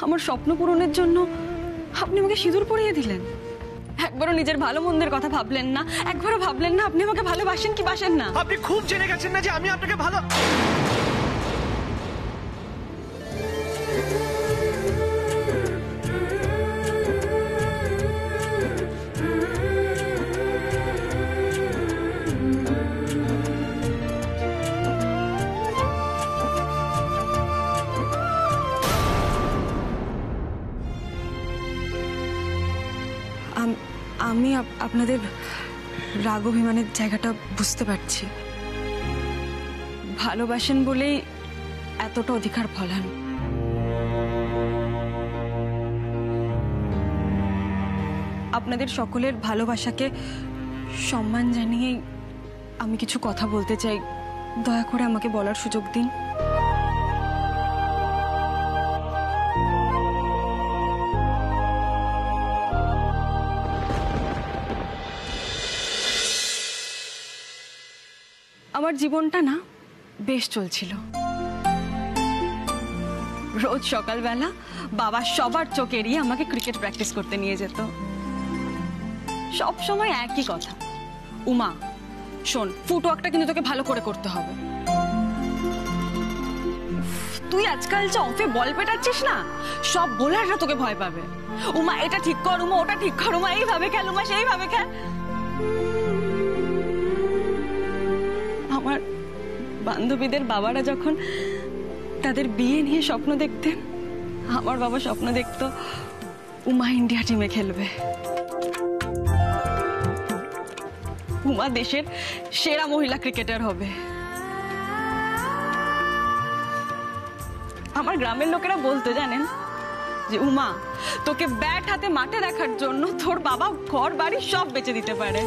আমার স্বপ্ন পূরণের জন্য আপনি আমাকে সিঁদুর পরিয়ে দিলেন। একবারও নিজের ভালো মন্দের কথা ভাবলেন না, একবারও ভাবলেন না আপনি আমাকে ভালোবাসেন কি বাসেন না। আপনি খুব জেনে গেছেন না যে আমি আপনাকে ভালো। আমি আপনাদের রাগ অভিমানের জায়গাটা বুঝতে পারছি। ভালোবাসেন বলেই এতটা অধিকার ফলান। আপনাদের সকলের ভালোবাসাকে সম্মান জানিয়েই আমি কিছু কথা বলতে চাই। দয়া করে আমাকে বলার সুযোগ দিন। আমার জীবনটা না বেশ চলছিল। রোজ সকালবেলা বাবা সবার চোখ এড়িয়ে আমাকে ক্রিকেট প্র্যাকটিস করতে নিয়ে যেত। সব সময় একই কথা, উমা শোন, ফুটওয়ার্কটা কিন্তু তোকে ভালো করে করতে হবে। তুই আজকাল যে অফে বল পেটাচ্ছিস না, সব বোলাররা তোকে ভয় পাবে। উমা এটা ঠিক কর, উমা ওটা ঠিক কর, উমা এইভাবে খেল, উমা সেইভাবে খেল। আমার বান্ধবীদের বাবারা যখন তাদের বিয়ে নিয়ে স্বপ্ন দেখতেন, আমার বাবা স্বপ্ন দেখতো উমা ইন্ডিয়া টিমে খেলবে, উমা দেশের সেরা মহিলা ক্রিকেটার হবে। আমার গ্রামের লোকেরা বলতো জানেন যে উমা তোকে ব্যাট হাতে মাঠে দেখার জন্য তোর বাবা ঘর বাড়ি সব বেচে দিতে পারে।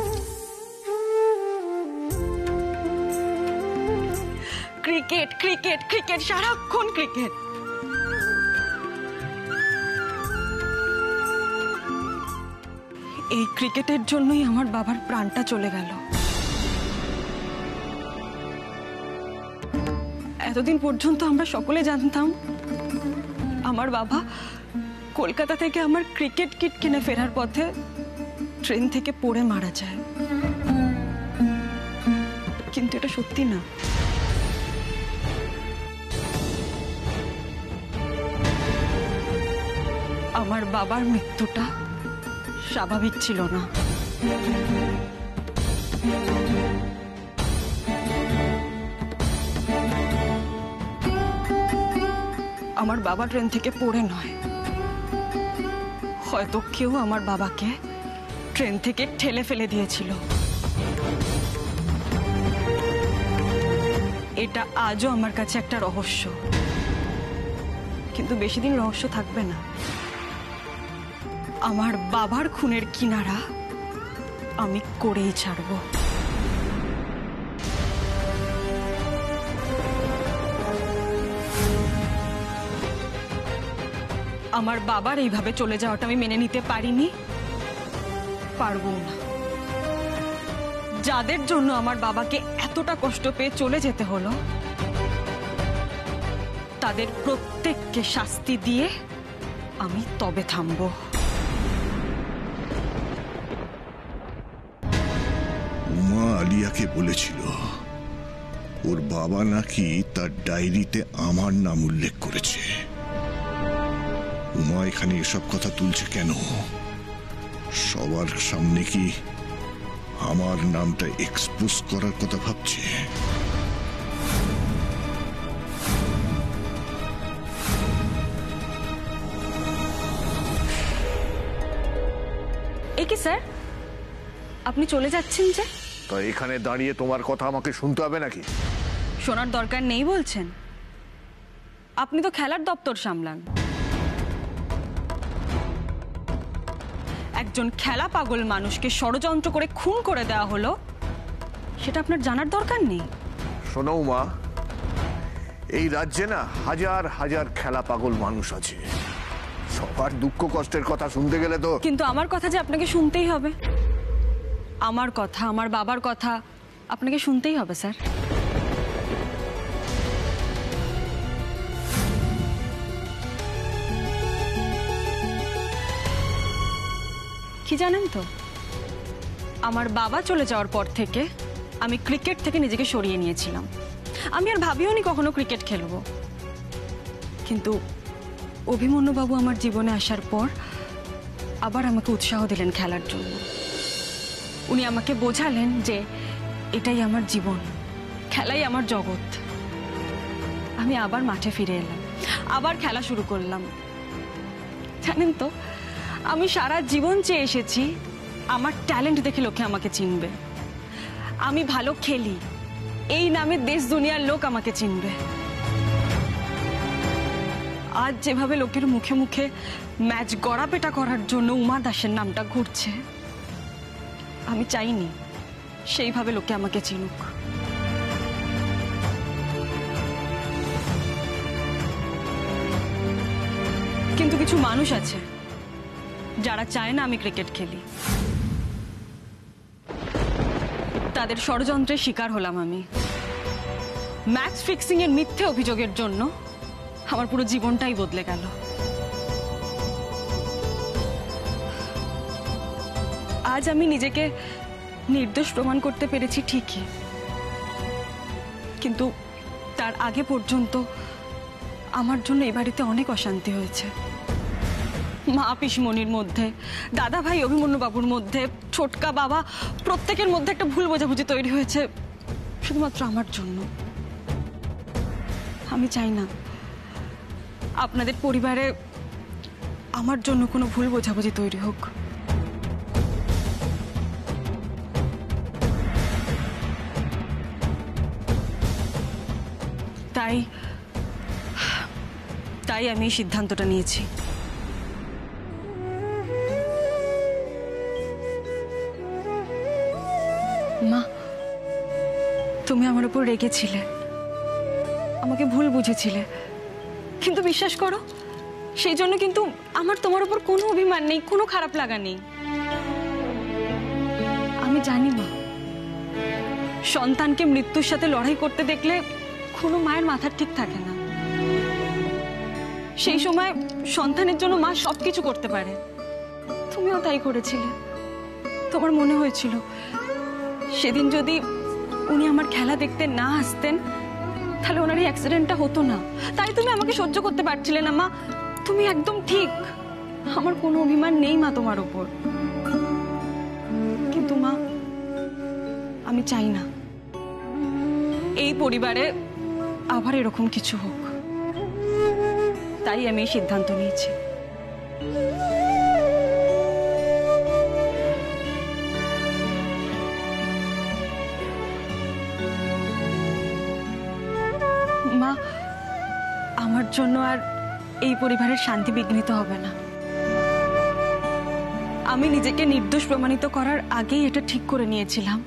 ক্রিকেট ক্রিকেট ক্রিকেট, সারাক্ষণ ক্রিকেট। এই ক্রিকেটের জন্যই আমার বাবার প্রাণটা চলে গেল। এতদিন পর্যন্ত আমরা সকলে জানতাম আমার বাবা কলকাতা থেকে আমার ক্রিকেট কিট কিনে ফেরার পথে ট্রেন থেকে পড়ে মারা যায়, কিন্তু এটা সত্যি না। আমার বাবার মৃত্যুটা স্বাভাবিক ছিল না। আমার বাবা ট্রেন থেকে পড়ে নয়, হয়তো কেউ আমার বাবাকে ট্রেন থেকে ঠেলে ফেলে দিয়েছিল। এটা আজও আমার কাছে একটা রহস্য, কিন্তু বেশি দিন রহস্য থাকবে না। আমার বাবার খুনের কিনারা আমি করেই ছাড়ব। আমার বাবার এইভাবে চলে যাওয়াটা আমি মেনে নিতে পারিনি, পারবো না। যাদের জন্য আমার বাবাকে এতটা কষ্ট পেয়ে চলে যেতে হলো, তাদের প্রত্যেককে শাস্তি দিয়ে আমি তবে থামবো। উমা আলিয়াকে বলেছিল ওর বাবা নাকি তার ডায়েরিতে আমার নাম উল্লেখ করেছে। উমা এখানে এসব কথা তুলছে কেন? সবার সামনে কি আমার নামটা এক্সপোজ করার কথা ভাবছে? কি স্যার, আপনি চলে যাচ্ছেন যে? তো এখানে দাঁড়িয়ে তোমার কথা আমাকে শুনতে হবে নাকি? শোনার দরকার নেই বলছেন? আপনি তো খেলার দপ্তর সামলান। একজন খেলা পাগল মানুষকে ষড়যন্ত্র করে খুন করে দেওয়া হলো, সেটা আপনার জানার দরকার নেই? শোনো উমা, এই রাজ্যে না হাজার হাজার খেলা পাগল মানুষ আছে, সবার দুঃখ কষ্টের কথা শুনতে গেলে তো। কিন্তু আমার কথা যে আপনাকে শুনতেই হবে। আমার কথা, আমার বাবার কথা আপনাকে শুনতেই হবে স্যার। কি জানেন তো, আমার বাবা চলে যাওয়ার পর থেকে আমি ক্রিকেট থেকে নিজেকে সরিয়ে নিয়েছিলাম। আমি আর ভাবিও নি কখনো ক্রিকেট খেলবো, কিন্তু অভিমন্যু বাবু আমার জীবনে আসার পর আবার আমাকে উৎসাহ দিলেন খেলার জন্য। উনি আমাকে বোঝালেন যে এটাই আমার জীবন, খেলাই আমার জগৎ। আমি আবার মাঠে ফিরে এলাম, আবার খেলা শুরু করলাম। জানেন তো, আমি সারা জীবন চেয়ে এসেছি আমার ট্যালেন্ট দেখে লোকে আমাকে চিনবে, আমি ভালো খেলি এই নামে দেশ দুনিয়ার লোক আমাকে চিনবে। আজ যেভাবে লোকের মুখে মুখে ম্যাচ গড়াপেটা করার জন্য উমা দাসের নামটা ঘুরছে, আমি চাইনি সেইভাবে লোকে আমাকে চিনুক। কিন্তু কিছু মানুষ আছে যারা চায় না আমি ক্রিকেট খেলি, তাদের ষড়যন্ত্রের শিকার হলাম আমি। ম্যাচ ফিক্সিং এর মিথ্যে অভিযোগের জন্য আমার পুরো জীবনটাই বদলে গেল। আজ আমি নিজেকে নির্দোষ প্রমাণ করতে পেরেছি ঠিকই, কিন্তু তার আগে পর্যন্ত আমার জন্য এ বাড়িতে অনেক অশান্তি হয়েছে। মা পিসমণির মধ্যে, দাদা ভাই অভিমন্যু বাবুর মধ্যে, ছোটকা বাবা, প্রত্যেকের মধ্যে একটা ভুল বোঝাবুঝি তৈরি হয়েছে শুধুমাত্র আমার জন্য। আমি চাই না আপনাদের পরিবারে আমার জন্য কোনো ভুল বোঝাবুঝি তৈরি হোক। তাই আমি এই সিদ্ধান্তটা নিয়েছি। মা, তুমি আমার উপর রেগেছিলে, আমাকে ভুল বুঝেছিলে, কিন্তু বিশ্বাস করো সেই জন্য কিন্তু আমার তোমার উপর কোনো অভিমান নেই, কোনো খারাপ লাগা নেই। আমি জানি মা, সন্তানকে মৃত্যুর সাথে লড়াই করতে দেখলে কোনো মায়ের মাথা ঠিক থাকে না। সেই সময় সন্তানের জন্য মা সবকিছু করতে পারে, তুমিও তাই করেছিলে। তোমার মনে হয়েছিল সেদিন যদি উনি আমার খেলা দেখতে না আসতেন তাহলে ওনার এই অ্যাক্সিডেন্টটা হতো না, তাই তুমি আমাকে সহ্য করতে পারছিলে না। মা, তুমি একদম ঠিক, আমার কোনো অভিমান নেই মা তোমার উপর। কিন্তু মা, আমি চাই না এই পরিবারে আবার এরকম কিছু হোক, তাই আমি এই সিদ্ধান্ত নিয়েছি। মা, আমার জন্য আর এই পরিবারের শান্তি বিঘ্নিত হবে না। আমি নিজেকে নির্দোষ প্রমাণিত করার আগেই এটা ঠিক করে নিয়েছিলাম,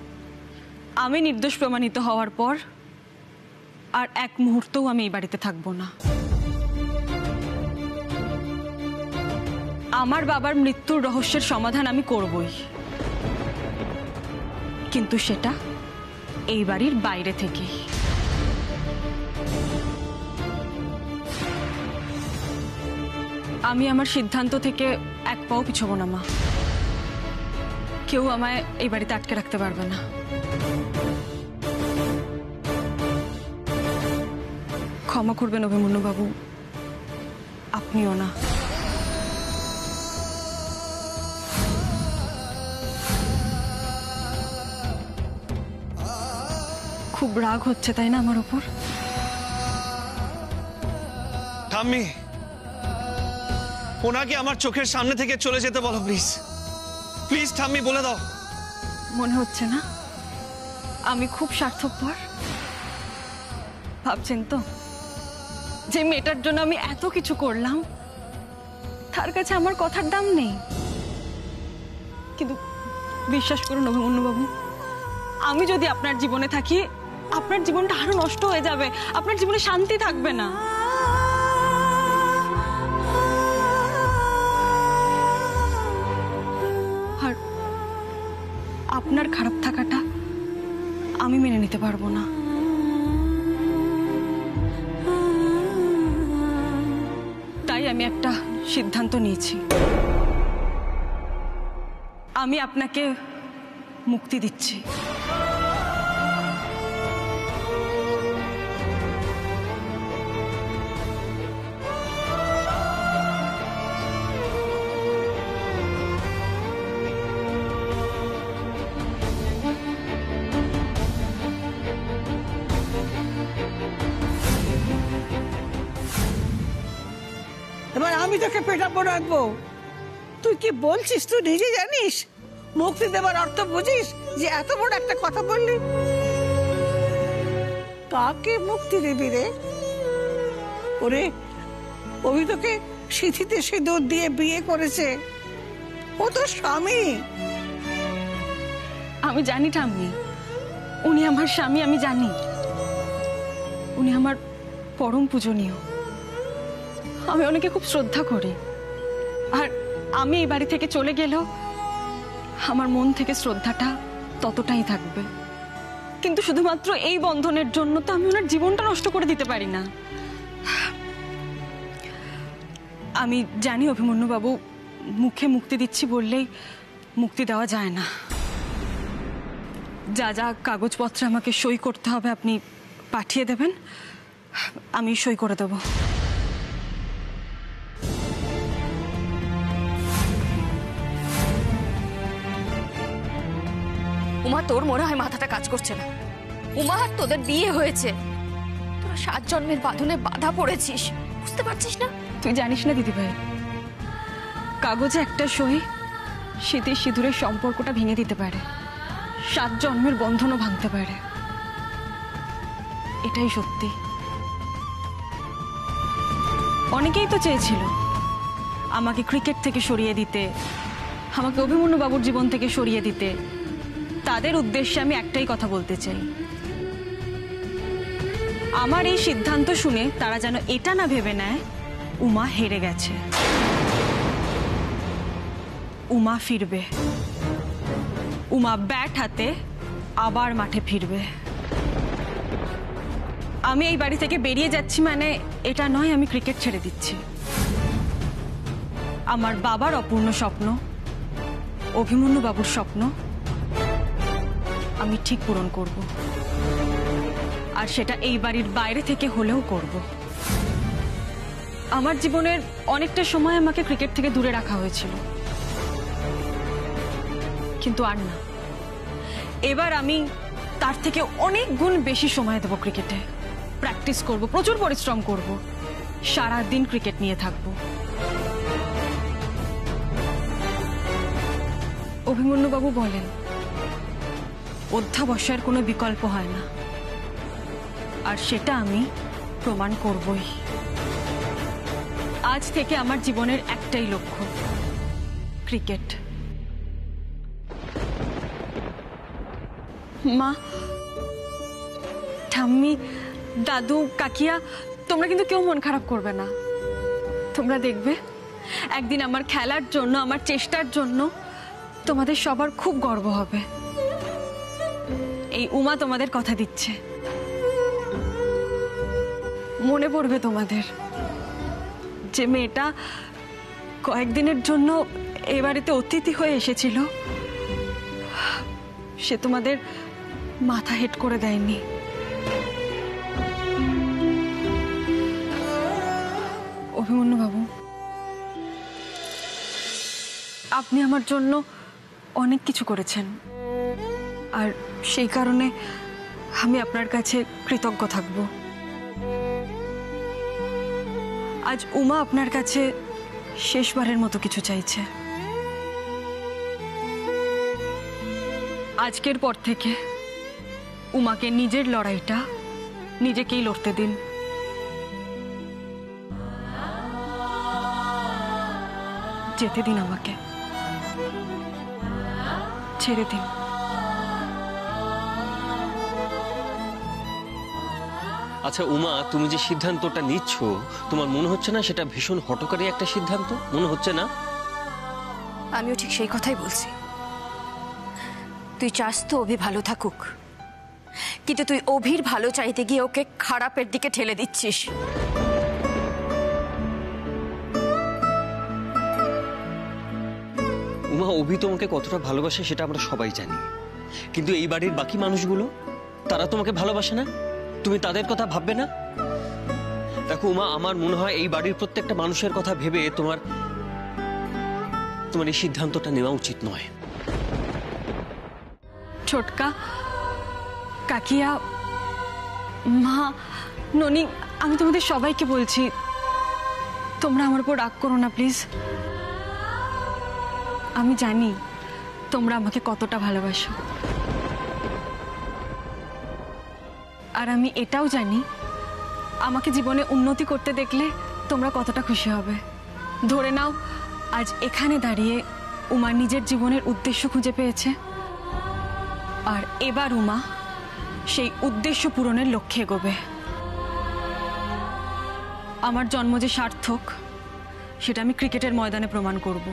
আমি নির্দোষ প্রমাণিত হওয়ার পর আর এক মুহূর্তও আমি এই বাড়িতে থাকবো না। আমার বাবার মৃত্যুর রহস্যের সমাধান আমি করবই, কিন্তু সেটা এই বাড়ির বাইরে থেকেই। আমি আমার সিদ্ধান্ত থেকে এক পাও পিছবো না মা, কেউ আমায় এই বাড়িতে আটকে রাখতে পারবে না। ক্ষমা করবেন অভিমন্যু বাবু, আপনিও না। খুব রাগ হচ্ছে তাই না আমার উপর? ঠাম্মি, ওনাকে আমার চোখের সামনে থেকে চলে যেতে বলো প্লিজ। প্লিজ ঠাম্মি, বলে দাও। মনে হচ্ছে না আমি খুব স্বার্থপর? ভাবছেন তো যে মেয়েটার জন্য আমি এত কিছু করলাম, তার কাছে আমার কথার দাম নেই? কিন্তু বিশ্বাস করুন অভিমন্যু বাবু, আমি যদি আপনার জীবনে থাকি আপনার জীবনটা আরো নষ্ট হয়ে যাবে, আপনার জীবনে শান্তি থাকবে না। আর আপনার খারাপ থাকাটা আমি মেনে নিতে পারবো না। তাই আমি একটা সিদ্ধান্ত নিয়েছি, আমি আপনাকে মুক্তি দিচ্ছি। এবার আমি তোকে পেটাবো রাখবো? তুই কি বলছিস তুই নিজে জানিস? মুক্তি দেবার অর্থ বুঝিস যে এত বড় একটা কথা বললি? কাকে মুক্তি দিবি রে? ওরে, ওই তোকে সিঁথিতে সিঁদুর দিয়ে বিয়ে করেছে, ও তো স্বামী। আমি জানি ঠাম্মি, উনি আমার স্বামী, আমি জানি। উনি আমার পরম পূজনীয়, আমি ওনাকে খুব শ্রদ্ধা করি। আর আমি এই বাড়ি থেকে চলে গেলেও আমার মন থেকে শ্রদ্ধাটা ততটাই থাকবে। কিন্তু শুধুমাত্র এই বন্ধনের জন্য তো আমি ওনার জীবনটা নষ্ট করে দিতে পারি না। আমি জানি অভিমন্যু বাবু, মুখে মুক্তি দিচ্ছি বললেই মুক্তি দেওয়া যায় না। যা যা কাগজপত্রে আমাকে সই করতে হবে আপনি পাঠিয়ে দেবেন, আমি সই করে দেব। উমা, তোর মনে হয় মাথাটা কাজ করছে না। উমা, তোদের বিয়ে হয়েছে, তোরা 7 জন্মের বাঁধনে বাধা পড়েছিস, বুঝতে পারছিস না? তুই জানিস না দিদিভাই, কাগজে একটা সই স্মৃতির সিঁদুরের সম্পর্কটা ভেঙে দিতে পারে, 7 জন্মের বন্ধনও ভাঙতে পারে। এটাই সত্যি। অনেকেই তো চেয়েছিল আমাকে ক্রিকেট থেকে সরিয়ে দিতে, আমাকে অভিমন্যু বাবুর জীবন থেকে সরিয়ে দিতে। তাদের উদ্দেশ্যে আমি একটাই কথা বলতে চাই, আমার এই সিদ্ধান্ত শুনে তারা যেন এটা না ভেবে নেয় উমা হেরে গেছে। উমা ফিরবে, উমা ব্যাট হাতে আবার মাঠে ফিরবে। আমি এই বাড়ি থেকে বেরিয়ে যাচ্ছি মানে এটা নয় আমি ক্রিকেট ছেড়ে দিচ্ছি। আমার বাবার অপূর্ণ স্বপ্ন, অভিমন্যু বাবুর স্বপ্ন আমি ঠিক পূরণ করব, আর সেটা এই বাড়ির বাইরে থেকে হলেও করব। আমার জীবনের অনেকটা সময় আমাকে ক্রিকেট থেকে দূরে রাখা হয়েছিল, কিন্তু আর না। এবার আমি তার থেকে অনেক গুণ বেশি সময় দেব ক্রিকেটে। প্র্যাকটিস করব, প্রচুর পরিশ্রম করব, সারা দিন ক্রিকেট নিয়ে থাকব। অভিমন্যু বাবু বলেন অধ্যাবসায়ের কোনো বিকল্প হয় না, আর সেটা আমি প্রমাণ করবই। আজ থেকে আমার জীবনের একটাই লক্ষ্য, ক্রিকেট। মা, ঠাম্মি, দাদু, কাকিয়া, তোমরা কিন্তু কেউ মন খারাপ করবে না। তোমরা দেখবে একদিন আমার খেলার জন্য, আমার চেষ্টার জন্য তোমাদের সবার খুব গর্ব হবে। এই উমা তোমাদের কথা দিচ্ছে, মনে পড়বে তোমাদের যে মেয়েটা কয়েকদিনের জন্য এ বাড়িতে অতিথি হয়ে এসেছিল, সে তোমাদের মাথা হেট করে দেয়নি। অভিমন্যু বাবু, আপনি আমার জন্য অনেক কিছু করেছেন, আর সেই কারণে আমি আপনার কাছে কৃতজ্ঞ থাকব। আজ উমা আপনার কাছে শেষবারের মতো কিছু চাইছে। আজকের পর থেকে উমাকে নিজের লড়াইটা নিজেকেই লড়তে দিন। যেতে দিন, আমাকে ছেড়ে দিন। আচ্ছা উমা, তুমি যে সিদ্ধান্তটা নিচ্ছ, তোমার মনে হচ্ছে না সেটা ভীষণ হঠকারী একটা সিদ্ধান্ত? মনে হচ্ছে না? আমিও ঠিক সেই কথাই বলছি। তুই চাস তো অভি ভালো থাকুক, কিন্তু তুই অভির ভালো চাইতে গিয়ে ওকে খারাপের দিকে ঠেলে দিচ্ছিস। উমা, অভি তোমাকে কতটা ভালোবাসে সেটা আমরা সবাই জানি, কিন্তু এই বাড়ির বাকি মানুষগুলো, তারা তোমাকে ভালোবাসে না? তুমি তাদের কথা ভাববে না? দেখো উমা, আমার মনে হয় এই বাড়ির প্রত্যেকটা মানুষের কথা ভেবে তোমার এই সিদ্ধান্তটা নেওয়া উচিত নয়। ছোটকা, কাকিয়া, মা, ননি, আমি তোমাদের সবাইকে বলছি, তোমরা আমার উপর রাগ করো না প্লিজ। আমি জানি তোমরা আমাকে কতটা ভালোবাসো, আর আমি এটাও জানি আমাকে জীবনে উন্নতি করতে দেখলে তোমরা কতটা খুশি হবে। ধরে নাও আজ এখানে দাঁড়িয়ে উমা নিজের জীবনের উদ্দেশ্য খুঁজে পেয়েছে, আর এবার উমা সেই উদ্দেশ্য পূরণের লক্ষ্যে এগোবে। আমার জন্ম যে সার্থক সেটা আমি ক্রিকেটের ময়দানে প্রমাণ করব।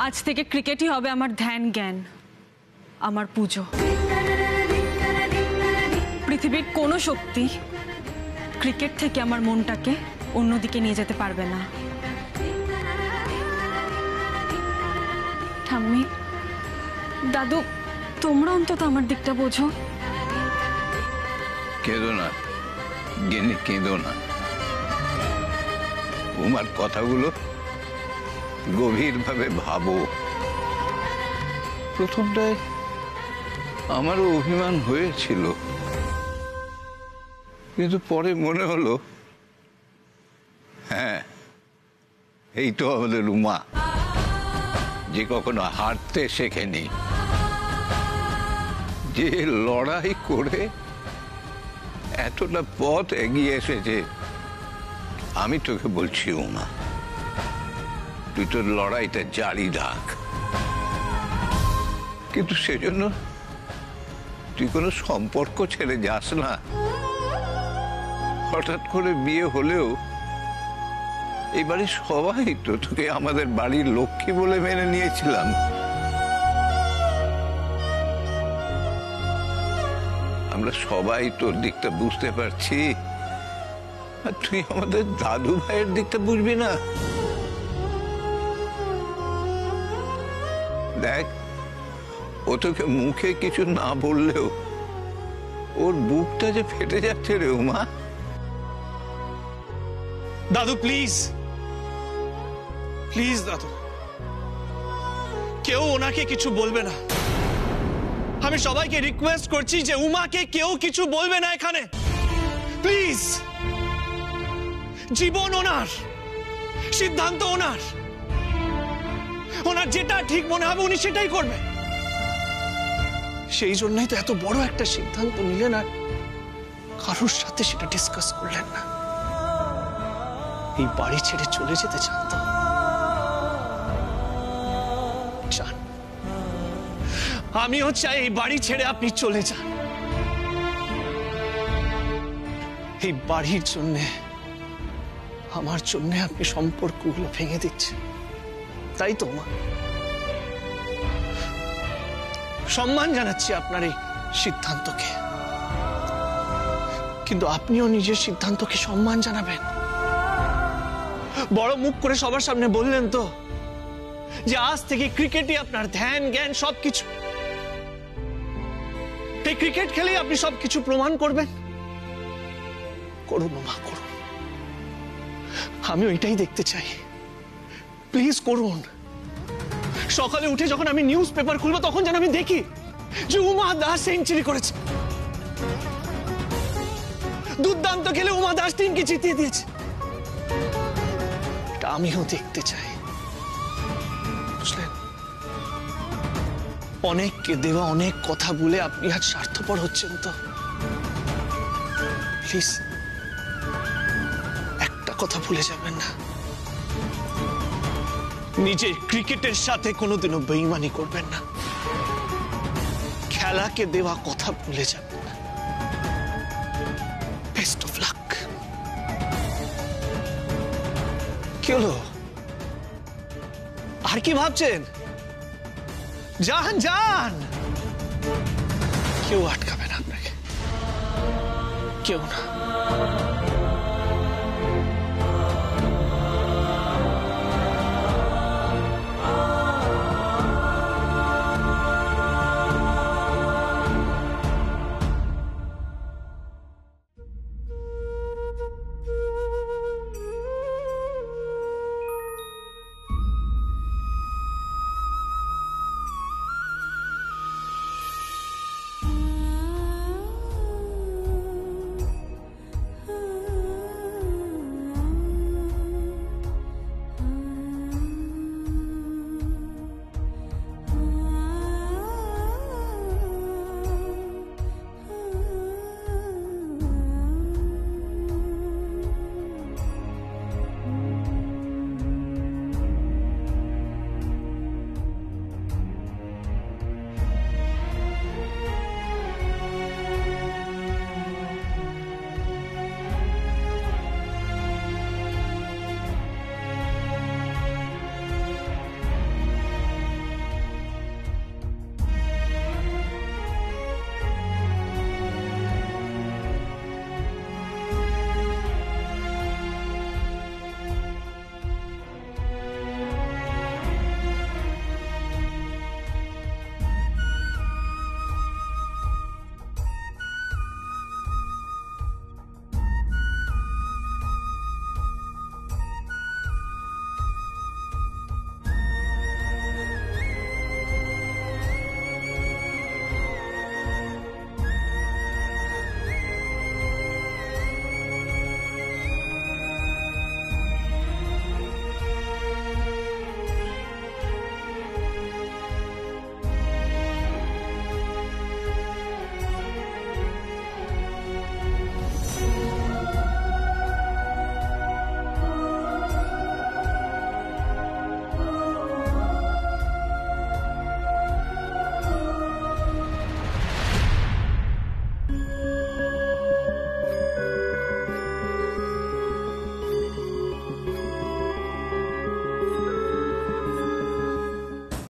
আজ থেকে ক্রিকেটই হবে আমার ধ্যান জ্ঞান, আমার পুজো। পৃথিবীর কোনো শক্তি ক্রিকেট থেকে আমার মনটাকে অন্যদিকে নিয়ে যেতে পারবে না। ঠাম্মি, দাদু, তোমরা অন্তত আমার দিকটা বোঝো। কেঁদো না গিন্নি, কেঁদো না। উমার কথাগুলো গভীরভাবে ভাবো। প্রথমটায় আমারও অভিমান হয়েছিল, কিন্তু পরে মনে হলো হ্যাঁ, এই তো আমাদের উমা, যে কখনো হারতে শেখেনি, যে লড়াই করে এতটা পথ এগিয়ে এসেছে। আমি তোকে বলছি উমা, তুই তোর লড়াইটা জারি রাখ, কিন্তু সেজন্য তুই কোনো সম্পর্ক ছেড়ে যাস না। হঠাৎ করে বিয়ে হলেও এই বাড়ির সবাই তো তোকে আমাদের বাড়ির লক্ষ্মী বলে মেনে নিয়েছিলাম। আমরা সবাই তোর দিকটা বুঝতে পারছি, আর তুই আমাদের দাদু ভাইয়ের দিকটা বুঝবি না? দেখ, ও তোকে মুখে কিছু না বললেও ওর বুকটা যে ফেটে যাচ্ছে রে উমা। দাদু প্লিজ, প্লিজ দাদু, কেউ ওনাকে কিছু বলবে না। আমি সবাইকে রিকোয়েস্ট করছি যে উমাকে কেউ কিছু বলবে না এখানে, প্লিজ। জীবন ওনার, সিদ্ধান্ত ওনার, ওনার যেটা ঠিক মনে হবে উনি সেটাই করবে। সেই জন্যই তো এত বড় একটা সিদ্ধান্ত নিলেন, আর কারোর সাথে সেটা ডিসকাস করলেন না। এই বাড়ি ছেড়ে চলে যেতে চান তো চান, আমিও চাই এই বাড়ি ছেড়ে আপনি চলে যান। এই বাড়ির জন্য, আমার জন্য আপনি সম্পর্কগুলো ভেঙে দিচ্ছেন, তাই তো মা? সম্মান জানাচ্ছি আপনার এই সিদ্ধান্তকে, কিন্তু আপনিও নিজের সিদ্ধান্তকে সম্মান জানাবেন। বড় মুখ করে সবার সামনে বললেন তো যে আজ থেকে ক্রিকেটই আপনার ধ্যান জ্ঞান সবকিছু। এই ক্রিকেট খেলেই আপনি সবকিছু প্রমাণ করবেন। করুন মা, করুন, আমি ওইটাই দেখতে চাই। প্লিজ করুন। সকালে উঠে যখন আমি নিউজ পেপার খুলবো তখন যেন আমি দেখি যে উমা দাস সেঞ্চুরি করেছে, দুর্দান্ত খেলে উমা দাস টিমকে জিতিয়ে দিয়েছে। এটা আমিও দেখতে চাই, বুঝলেন? অনেককে দেওয়া অনেক কথা বলে আপনি আজ স্বার্থপর হচ্ছেন তো। প্লিজ একটা কথা ভুলে যাবেন না, নিজের ক্রিকেটের সাথে কোনোদিনও বেইমানি করবেন না। খেলাকে দেওয়া কথা ভুলে যাবেন না। Best of luck. কি হলো, আর কি ভাবছেন? যান যান, কেউ আটকাবে না আপনাকে, কেউ না।